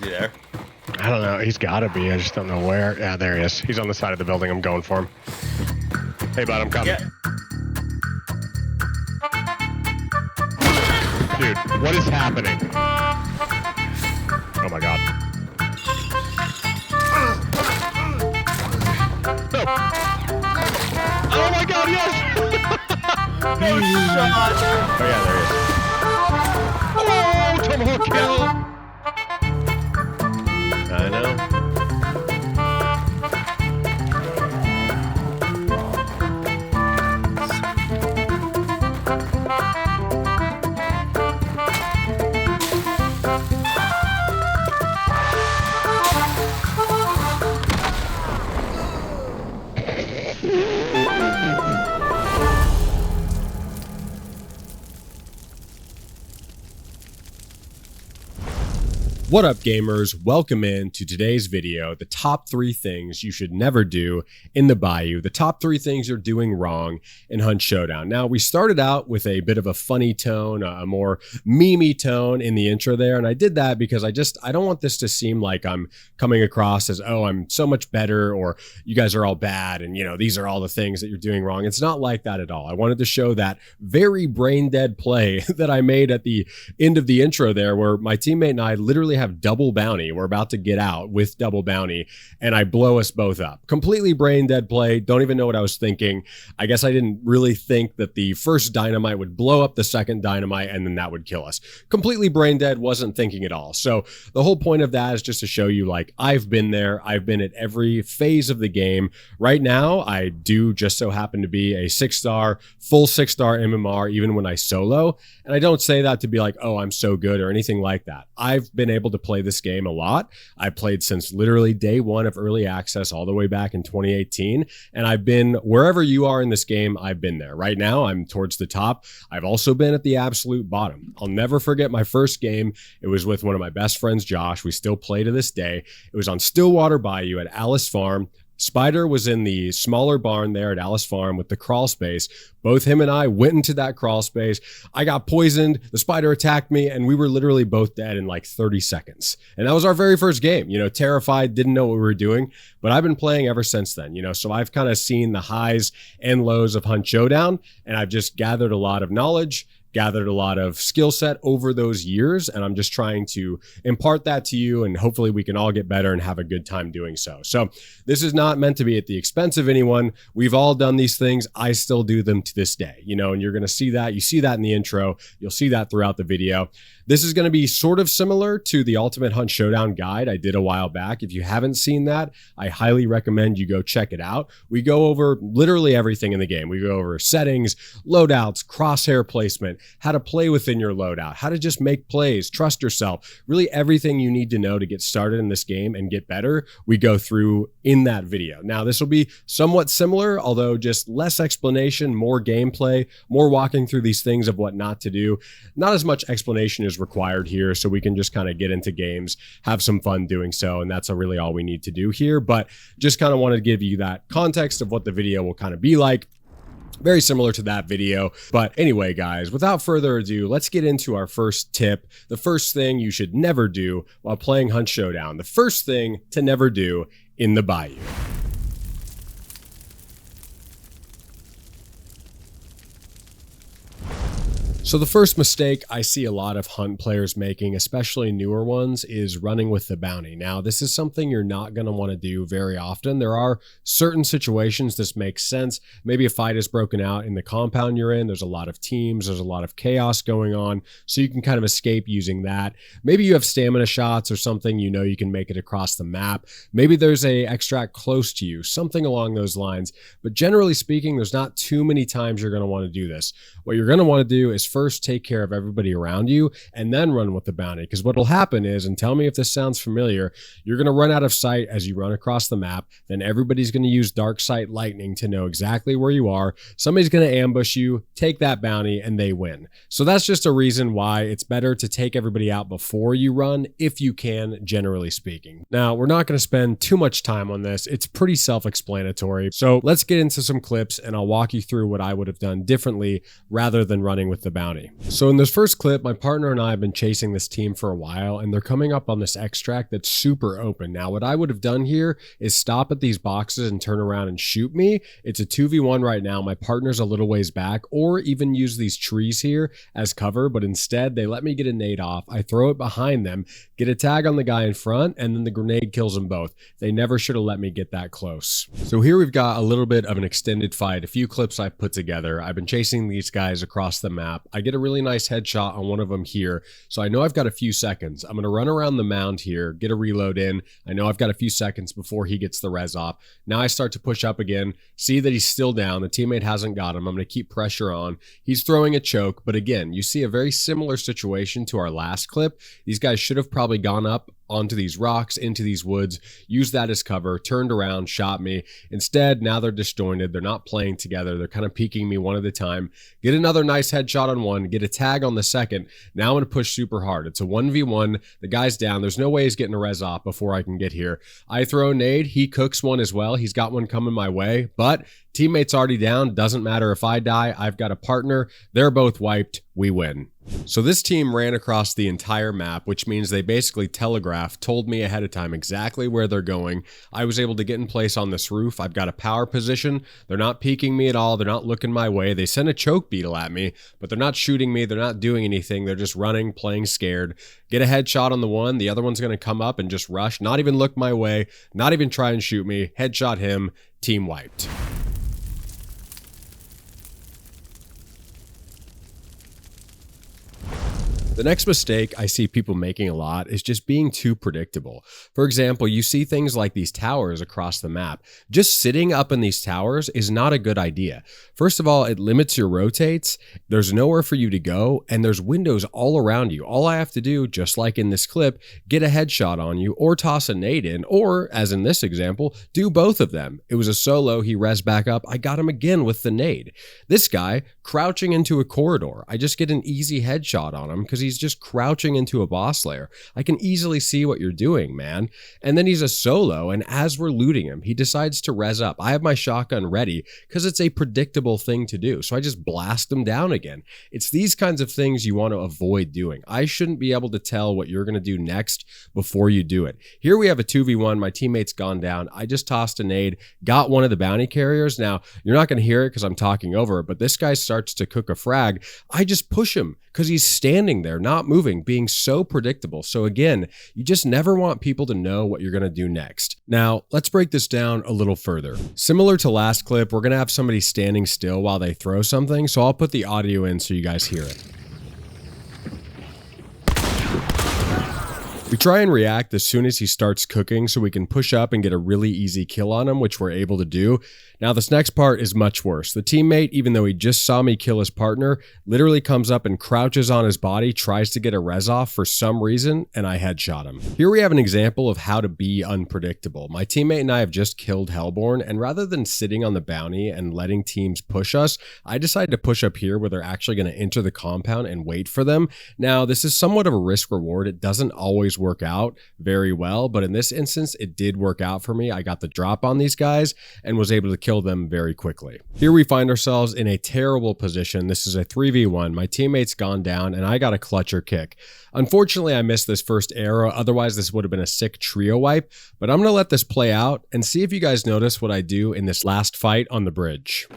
You there? I don't know. He's got to be. I just don't know where. Yeah, there he is. He's on the side of the building. I'm going for him. Hey, bud, I'm coming. Yeah. Dude, what is happening? Oh my god. No. Oh my god, yes! Oh, shot! Oh yeah, there he is. Oh, tomahawk kill! I know. What up, gamers? Welcome in to today's video, the top 3 things you should never do in the Bayou, the top 3 things you're doing wrong in Hunt Showdown. Now, we started out with a bit of a funny tone, a more memey tone in the intro there, and I did that because I don't want this to seem like I'm coming across as, oh, I'm so much better, or you guys are all bad, and these are all the things that you're doing wrong. It's not like that at all. I wanted to show that very brain-dead play that I made at the end of the intro there, where my teammate and I literally have double bounty. We're about to get out with double bounty, and I blow us both up. Completely brain dead play. Don't even know what I was thinking. I guess I didn't really think that the first dynamite would blow up the second dynamite, and then that would kill us. Completely brain dead, wasn't thinking at all. So the whole point of that is just to show you, like, I've been there. I've been at every phase of the game. Right now, I do just so happen to be a 6-star, full 6-star MMR, even when I solo. And I don't say that to be like, oh, I'm so good or anything like that. I've been able to play this game a lot. I played since literally day one of early access all the way back in 2018. And I've been wherever you are in this game, I've been there. Right now, I'm towards the top. I've also been at the absolute bottom. I'll never forget my first game. It was with one of my best friends, Josh. We still play to this day. It was on Stillwater Bayou at Alice Farm. Spider was in the smaller barn there at Alice Farm with the crawl space. Both him and I went into that crawl space. I got poisoned. The spider attacked me, and we were literally both dead in like 30 seconds. And that was our very first game. Terrified, didn't know what we were doing, but I've been playing ever since then. So I've kind of seen the highs and lows of Hunt Showdown, and I've just gathered a lot of knowledge, gathered a lot of skill set over those years, and I'm just trying to impart that to you, and hopefully we can all get better and have a good time doing so. So this is not meant to be at the expense of anyone. We've all done these things. I still do them to this day, and you're going to see that. You see that in the intro. You'll see that throughout the video. This is going to be sort of similar to the Ultimate Hunt Showdown guide I did a while back. If you haven't seen that, I highly recommend you go check it out. We go over literally everything in the game. We go over settings, loadouts, crosshair placement, how to play within your loadout, how to just make plays, trust yourself, really everything you need to know to get started in this game and get better, we go through in that video. Now, this will be somewhat similar, although just less explanation, more gameplay, more walking through these things of what not to do. Not as much explanation is required here, so we can just kind of get into games, have some fun doing so, and that's really all we need to do here. But just kind of wanted to give you that context of what the video will kind of be like. Very similar to that video. But anyway, guys, without further ado, let's get into our first tip. The first thing you should never do while playing Hunt Showdown. The first thing to never do in the Bayou. So the first mistake I see a lot of Hunt players making, especially newer ones, is running with the bounty. Now, this is something you're not going to want to do very often. There are certain situations this makes sense. Maybe a fight is broken out in the compound you're in. There's a lot of teams. There's a lot of chaos going on. So you can kind of escape using that. Maybe you have stamina shots or something. You can make it across the map. Maybe there's a extract close to you, something along those lines. But generally speaking, there's not too many times you're going to want to do this. What you're going to want to do is first take care of everybody around you and then run with the bounty. Because what will happen is, and tell me if this sounds familiar, you're going to run out of sight as you run across the map. Then everybody's going to use dark sight lightning to know exactly where you are. Somebody's going to ambush you, take that bounty, and they win. So that's just a reason why it's better to take everybody out before you run, if you can, generally speaking. Now, we're not going to spend too much time on this. It's pretty self-explanatory. So let's get into some clips and I'll walk you through what I would have done differently rather than running with the bounty bounty. So in this first clip, my partner and I have been chasing this team for a while, and they're coming up on this extract that's super open. Now, what I would have done here is stop at these boxes and turn around and shoot me. It's a 2v1 right now. My partner's a little ways back, or even use these trees here as cover, but instead they let me get a nade off. I throw it behind them, get a tag on the guy in front, and then the grenade kills them both. They never should have let me get that close. So here we've got a little bit of an extended fight, a few clips I've put together. I've been chasing these guys across the map. I get a really nice headshot on one of them here, so I know I've got a few seconds. I'm going to run around the mound here, get a reload in. I know I've got a few seconds before he gets the res off. Now I start to push up again, see that he's still down. The teammate hasn't got him. I'm going to keep pressure on. He's throwing a choke, but again, you see a very similar situation to our last clip. These guys should have probably gone up onto these rocks, into these woods, used that as cover, turned around, shot me. Instead, now they're disjointed. They're not playing together. They're kind of peeking me one at a time. Get another nice headshot on one, get a tag on the second. Now I'm going to push super hard. It's a 1v1. The guy's down. There's no way he's getting a res off before I can get here. I throw a nade. He cooks one as well. He's got one coming my way, but teammate's already down. Doesn't matter if I die. I've got a partner. They're both wiped. We win. So this team ran across the entire map, which means they basically telegraphed, told me ahead of time exactly where they're going. I was able to get in place on this roof. I've got a power position. They're not peeking me at all. They're not looking my way. They sent a choke beetle at me, but they're not shooting me. They're not doing anything. They're just running, playing scared. Get a headshot on the one. The other one's going to come up and just rush, not even look my way, not even try and shoot me. Headshot him. Team wiped. The next mistake I see people making a lot is just being too predictable. For example, you see things like these towers across the map. Just sitting up in these towers is not a good idea. First of all, it limits your rotates. There's nowhere for you to go, and there's windows all around you. All I have to do, just like in this clip, get a headshot on you or toss a nade in, or, as in this example, do both of them. It was a solo, he res back up, I got him again with the nade. This guy, crouching into a corridor, I just get an easy headshot on him because he's just crouching into a boss lair. I can easily see what you're doing, man. And then he's a solo, and as we're looting him, he decides to res up. I have my shotgun ready because it's a predictable thing to do, so I just blast him down again. It's these kinds of things you want to avoid doing. I shouldn't be able to tell what you're going to do next before you do it. Here we have a 2v1. My teammate's gone down. I just tossed a nade, got one of the bounty carriers. Now, you're not going to hear it because I'm talking over it, but this guy starts to cook a frag. I just push him because he's standing there, not moving, being so predictable. So again, you just never want people to know what you're going to do next. Now, let's break this down a little further. Similar to last clip, we're going to have somebody standing still while they throw something, so I'll put the audio in so you guys hear it. We try and react as soon as he starts cooking so we can push up and get a really easy kill on him, which we're able to do. Now, this next part is much worse. The teammate, even though he just saw me kill his partner, literally comes up and crouches on his body, tries to get a res off for some reason, and I headshot him. Here we have an example of how to be unpredictable. My teammate and I have just killed Hellborn, and rather than sitting on the bounty and letting teams push us, I decided to push up here where they're actually going to enter the compound and wait for them. Now, this is somewhat of a risk reward. It doesn't always work out very well, but in this instance, it did work out for me. I got the drop on these guys and was able to kill them very quickly. Here we find ourselves in a terrible position. This is a 3v1. My teammate's gone down and I got a clutcher kick. Unfortunately, I missed this first arrow. Otherwise, this would have been a sick trio wipe, but I'm going to let this play out and see if you guys notice what I do in this last fight on the bridge.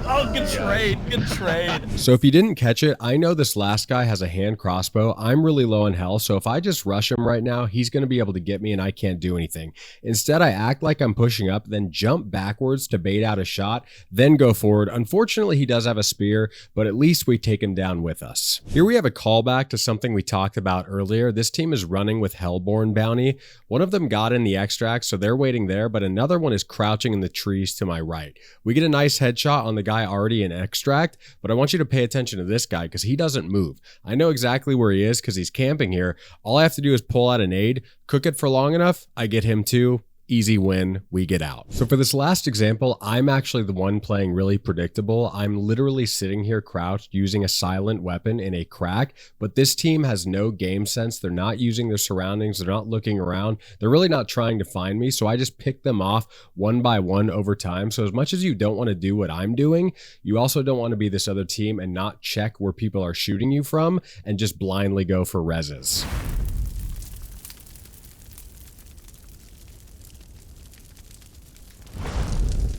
Oh, good trade. Good trade. So if you didn't catch it, I know this last guy has a hand crossbow. I'm really low in health, so if I just rush him right now, he's going to be able to get me and I can't do anything. Instead, I act like I'm pushing up, then jump backwards to bait out a shot, then go forward. Unfortunately, he does have a spear, but at least we take him down with us. Here we have a callback to something we talked about earlier. This team is running with Hellborn bounty. One of them got in the extract, so they're waiting there, but another one is crouching in the trees to my right. We get a nice headshot on the guy already in extract, but I want you to pay attention to this guy because he doesn't move. I know exactly where he is because he's camping here. All I have to do is pull out a nade, cook it for long enough, I get him too, easy win, we get out. So for this last example, I'm actually the one playing really predictable. I'm literally sitting here crouched using a silent weapon in a crack, but this team has no game sense. They're not using their surroundings. They're not looking around. They're really not trying to find me. So I just pick them off one by one over time. So as much as you don't want to do what I'm doing, you also don't want to be this other team and not check where people are shooting you from and just blindly go for reses.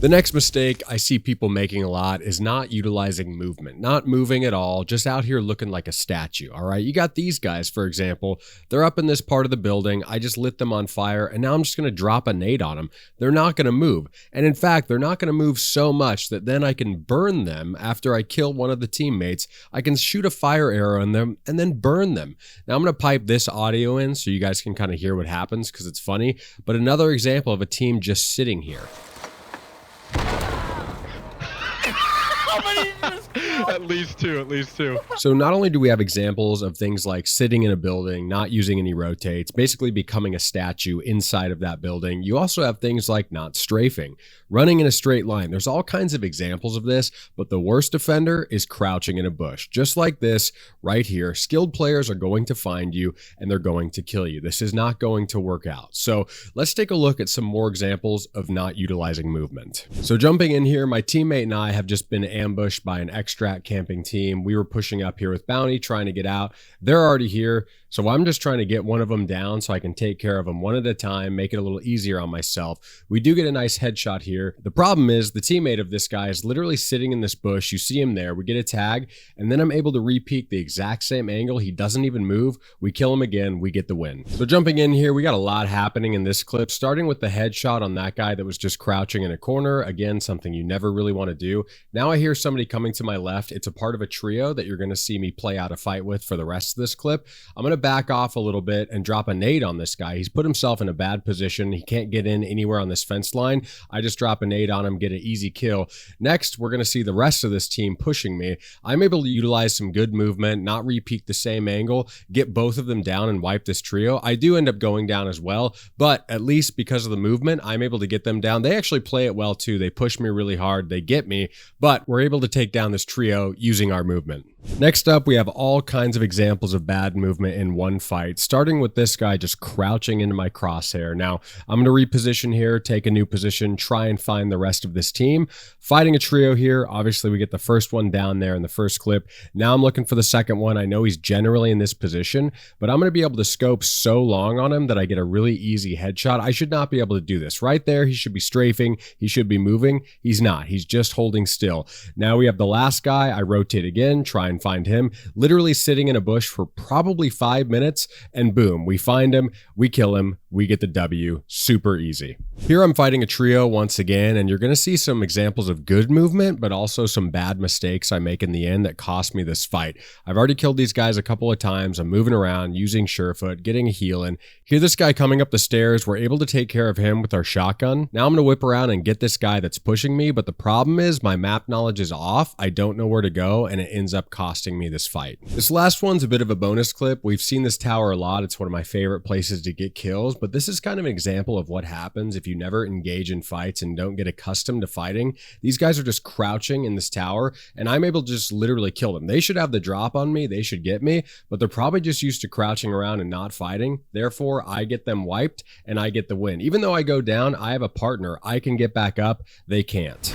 The next mistake I see people making a lot is not utilizing movement, not moving at all, just out here looking like a statue, all right? You got these guys, for example, they're up in this part of the building, I just lit them on fire, and now I'm just gonna drop a nade on them. They're not gonna move. And in fact, they're not gonna move so much that then I can burn them after I kill one of the teammates. I can shoot a fire arrow in them and then burn them. Now I'm gonna pipe this audio in so you guys can kind of hear what happens because it's funny, but another example of a team just sitting here. At least two. So not only do we have examples of things like sitting in a building, not using any rotates, basically becoming a statue inside of that building, you also have things like not strafing, running in a straight line. There's all kinds of examples of this, but the worst offender is crouching in a bush. Just like this right here, skilled players are going to find you and they're going to kill you. This is not going to work out. So let's take a look at some more examples of not utilizing movement. So jumping in here, my teammate and I have just been ambushed by an extract camping team. We were pushing up here with bounty, trying to get out. They're already here. So I'm just trying to get one of them down so I can take care of them one at a time, make it a little easier on myself. We do get a nice headshot here. The problem is the teammate of this guy is literally sitting in this bush. You see him there. We get a tag, and then I'm able to repeat the exact same angle. He doesn't even move. We kill him again. We get the win. So jumping in here, we got a lot happening in this clip, starting with the headshot on that guy that was just crouching in a corner. Again, something you never really want to do. Now I hear somebody coming to my left. It's a part of a trio that you're going to see me play out a fight with for the rest of this clip. I'm going to back off a little bit and drop a nade on this guy. He's put himself in a bad position. He can't get in anywhere on this fence line. I just drop a nade on him, get an easy kill. Next, we're going to see the rest of this team pushing me. I'm able to utilize some good movement, not repeat the same angle, get both of them down and wipe this trio. I do end up going down as well, but at least because of the movement, I'm able to get them down. They actually play it well too. They push me really hard. They get me, but we're able to take down this trio using our movement. Next up, we have all kinds of examples of bad movement in one fight, starting with this guy just crouching into my crosshair. Now, I'm going to reposition here, take a new position, try and find the rest of this team. Fighting a trio here. Obviously, we get the first one down there in the first clip. Now I'm looking for the second one. I know he's generally in this position, but I'm going to be able to scope so long on him that I get a really easy headshot. I should not be able to do this. Right there, he should be strafing. He should be moving. He's not. He's just holding still. Now we have the last guy. I rotate again, try and find him, literally sitting in a bush for probably 5 minutes, and boom, we find him, we kill him, we get the W. Super easy. Here I'm fighting a trio once again, and you're going to see some examples of good movement, but also some bad mistakes I make in the end that cost me this fight. I've already killed these guys a couple of times. I'm moving around, using Surefoot, getting a heal in. Hear this guy coming up the stairs. We're able to take care of him with our shotgun. Now I'm going to whip around and get this guy that's pushing me, but the problem is my map knowledge is off. I don't know where to go, and it ends up costing me this fight. This last one's a bit of a bonus clip. We've seen this tower a lot. It's one of my favorite places to get kills, but this is kind of an example of what happens if you never engage in fights and don't get accustomed to fighting. These guys are just crouching in this tower, and I'm able to just literally kill them. They should have the drop on me. They should get me, but they're probably just used to crouching around and not fighting. Therefore, I get them wiped, and I get the win. Even though I go down, I have a partner. I can get back up. They can't.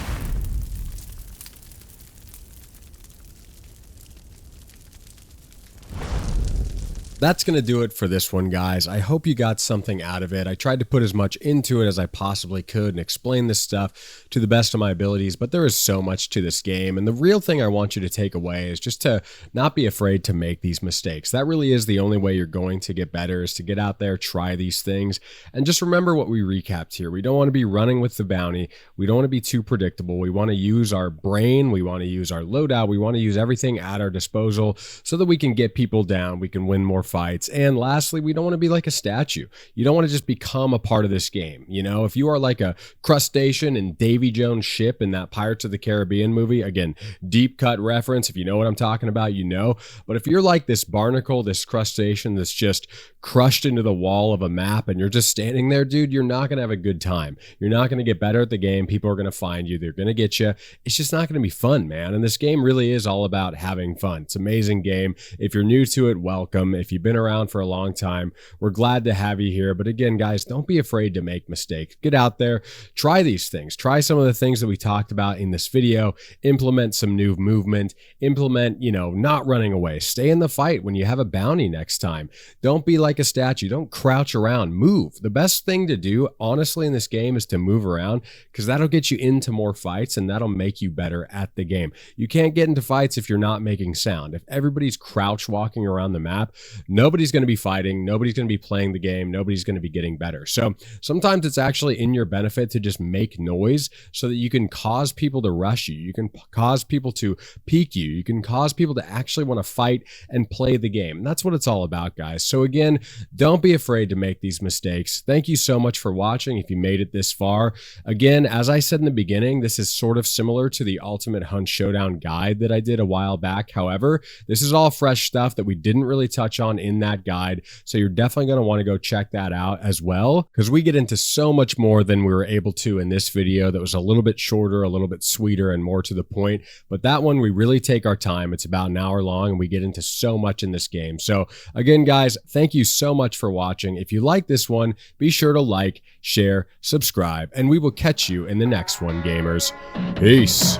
That's going to do it for this one, guys. I hope you got something out of it. I tried to put as much into it as I possibly could and explain this stuff to the best of my abilities, but there is so much to this game. And the real thing I want you to take away is just to not be afraid to make these mistakes. That really is the only way you're going to get better, is to get out there, try these things, and just remember what we recapped here. We don't want to be running with the bounty. We don't want to be too predictable. We want to use our brain. We want to use our loadout. We want to use everything at our disposal so that we can get people down. We can win more fights. And lastly, we don't want to be like a statue. You don't want to just become a part of this game. You know, if you are like a crustacean in Davy Jones' ship in that Pirates of the Caribbean movie, again, deep cut reference. If you know what I'm talking about, you know. But if you're like this barnacle, this crustacean that's just crushed into the wall of a map and you're just standing there, dude, you're not going to have a good time. You're not going to get better at the game. People are going to find you. They're going to get you. It's just not going to be fun, man. And this game really is all about having fun. It's an amazing game. If you're new to it, welcome. If you've been around for a long time, we're glad to have you here. But again, guys, don't be afraid to make mistakes. Get out there, try these things. Try some of the things that we talked about in this video. Implement some new movement. Implement, not running away. Stay in the fight when you have a bounty next time. Don't be like a statue. Don't crouch around. Move. The best thing to do, honestly, in this game is to move around, because that'll get you into more fights and that'll make you better at the game. You can't get into fights if you're not making sound. If everybody's crouch walking around the map, nobody's going to be fighting. Nobody's going to be playing the game. Nobody's going to be getting better. So sometimes it's actually in your benefit to just make noise so that you can cause people to rush you. You can cause people to peek you. You can cause people to actually want to fight and play the game. And that's what it's all about, guys. So again, don't be afraid to make these mistakes. Thank you so much for watching if you made it this far. Again, as I said in the beginning, this is sort of similar to the Ultimate Hunt Showdown guide that I did a while back. However, this is all fresh stuff that we didn't really touch on in that guide. So you're definitely going to want to go check that out as well, because we get into so much more than we were able to in this video that was a little bit shorter, a little bit sweeter, and more to the point. But that one, we really take our time. It's about an hour long and we get into so much in this game. So again, guys, thank you so much for watching. If you like this one, be sure to like, share, subscribe, and we will catch you in the next one, gamers. Peace.